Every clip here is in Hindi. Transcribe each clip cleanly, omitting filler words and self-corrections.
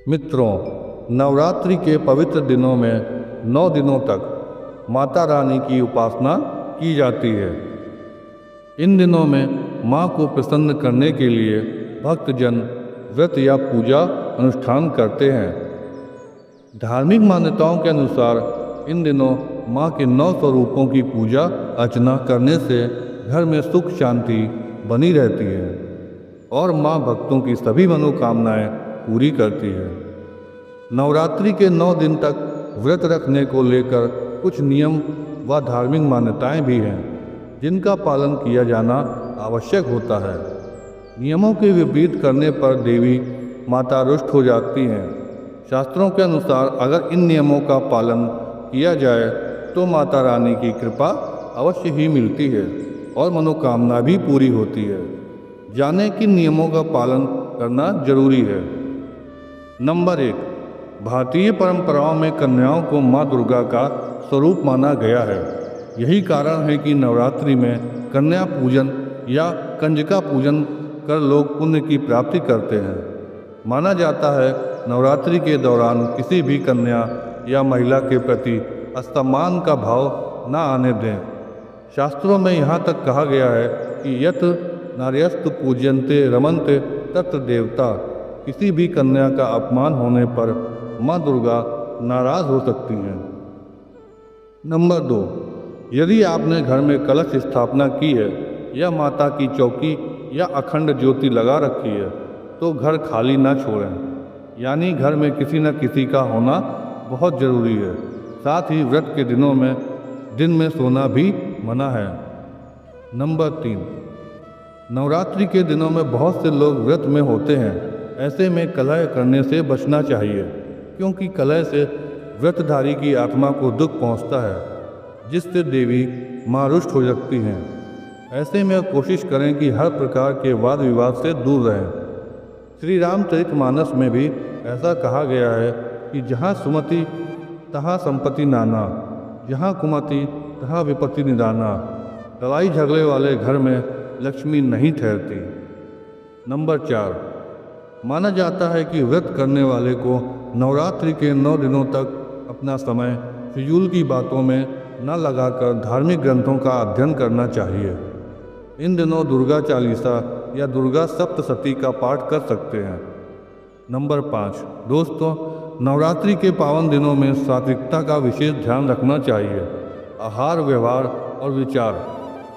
मित्रों, नवरात्रि के पवित्र दिनों में 9 दिनों तक माता रानी की उपासना की जाती है। इन दिनों में माँ को प्रसन्न करने के लिए भक्तजन व्रत या पूजा अनुष्ठान करते हैं। धार्मिक मान्यताओं के अनुसार इन दिनों माँ के 9 स्वरूपों की पूजा अर्चना करने से घर में सुख शांति बनी रहती है और माँ भक्तों की सभी मनोकामनाएं पूरी करती है। नवरात्रि के 9 दिन तक व्रत रखने को लेकर कुछ नियम व धार्मिक मान्यताएं भी हैं जिनका पालन किया जाना आवश्यक होता है। नियमों के विपरीत करने पर देवी माता रुष्ट हो जाती हैं। शास्त्रों के अनुसार अगर इन नियमों का पालन किया जाए तो माता रानी की कृपा अवश्य ही मिलती है और मनोकामना भी पूरी होती है। जाने किन नियमों का पालन करना जरूरी है। नंबर 1, भारतीय परंपराओं में कन्याओं को माँ दुर्गा का स्वरूप माना गया है। यही कारण है कि नवरात्रि में कन्या पूजन या कंजका पूजन कर लोग पुण्य की प्राप्ति करते हैं। माना जाता है नवरात्रि के दौरान किसी भी कन्या या महिला के प्रति असम्मान का भाव न आने दें। शास्त्रों में यहाँ तक कहा गया है कि यत नार्यस्तु पूज्यन्ते रमन्ते तत्र देवता। किसी भी कन्या का अपमान होने पर माँ दुर्गा नाराज हो सकती हैं। नंबर 2, यदि आपने घर में कलश स्थापना की है या माता की चौकी या अखंड ज्योति लगा रखी है तो घर खाली ना छोड़ें। यानी घर में किसी न किसी का होना बहुत ज़रूरी है। साथ ही व्रत के दिनों में दिन में सोना भी मना है। नंबर 3, नवरात्रि के दिनों में बहुत से लोग व्रत में होते हैं। ऐसे में कलह करने से बचना चाहिए क्योंकि कलह से व्रतधारी की आत्मा को दुख पहुंचता है जिससे देवी माँ रुष्ट हो सकती हैं। ऐसे में कोशिश करें कि हर प्रकार के वाद विवाद से दूर रहें। श्री रामचरितमानस में भी ऐसा कहा गया है कि जहाँ सुमति तहाँ संपत्ति नाना, जहाँ कुमति तहाँ विपत्ति निदाना। लड़ाई झगड़े वाले घर में लक्ष्मी नहीं ठहरती। नंबर 4, माना जाता है कि व्रत करने वाले को नवरात्रि के 9 दिनों तक अपना समय फिजूल की बातों में न लगाकर धार्मिक ग्रंथों का अध्ययन करना चाहिए। इन दिनों दुर्गा चालीसा या दुर्गा सप्तशती का पाठ कर सकते हैं। नंबर 5, दोस्तों, नवरात्रि के पावन दिनों में सात्विकता का विशेष ध्यान रखना चाहिए। आहार, व्यवहार और विचार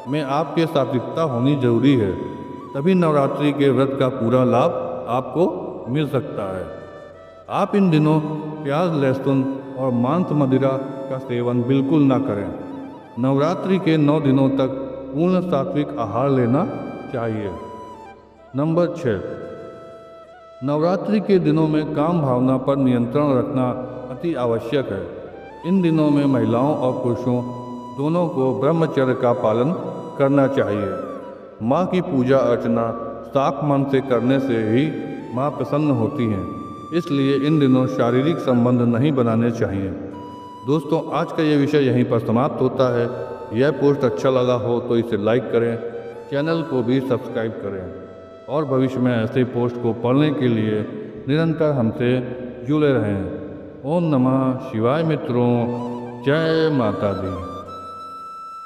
में आपके सात्विकता होनी जरूरी है, तभी नवरात्रि के व्रत का पूरा लाभ आपको मिल सकता है। आप इन दिनों प्याज, लहसुन और मांस मदिरा का सेवन बिल्कुल ना करें। नवरात्रि के 9 दिनों तक पूर्ण सात्विक आहार लेना चाहिए। नंबर 6, नवरात्रि के दिनों में काम भावना पर नियंत्रण रखना अति आवश्यक है। इन दिनों में महिलाओं और पुरुषों दोनों को ब्रह्मचर्य का पालन करना चाहिए। माँ की पूजा अर्चना साफ मन से करने से ही माँ प्रसन्न होती हैं, इसलिए इन दिनों शारीरिक संबंध नहीं बनाने चाहिए। दोस्तों, आज का ये विषय यहीं पर समाप्त होता है। यह पोस्ट अच्छा लगा हो तो इसे लाइक करें, चैनल को भी सब्सक्राइब करें और भविष्य में ऐसे पोस्ट को पढ़ने के लिए निरंतर हमसे जुड़े रहें। ओम नमः शिवाय। मित्रों, जय माता दी।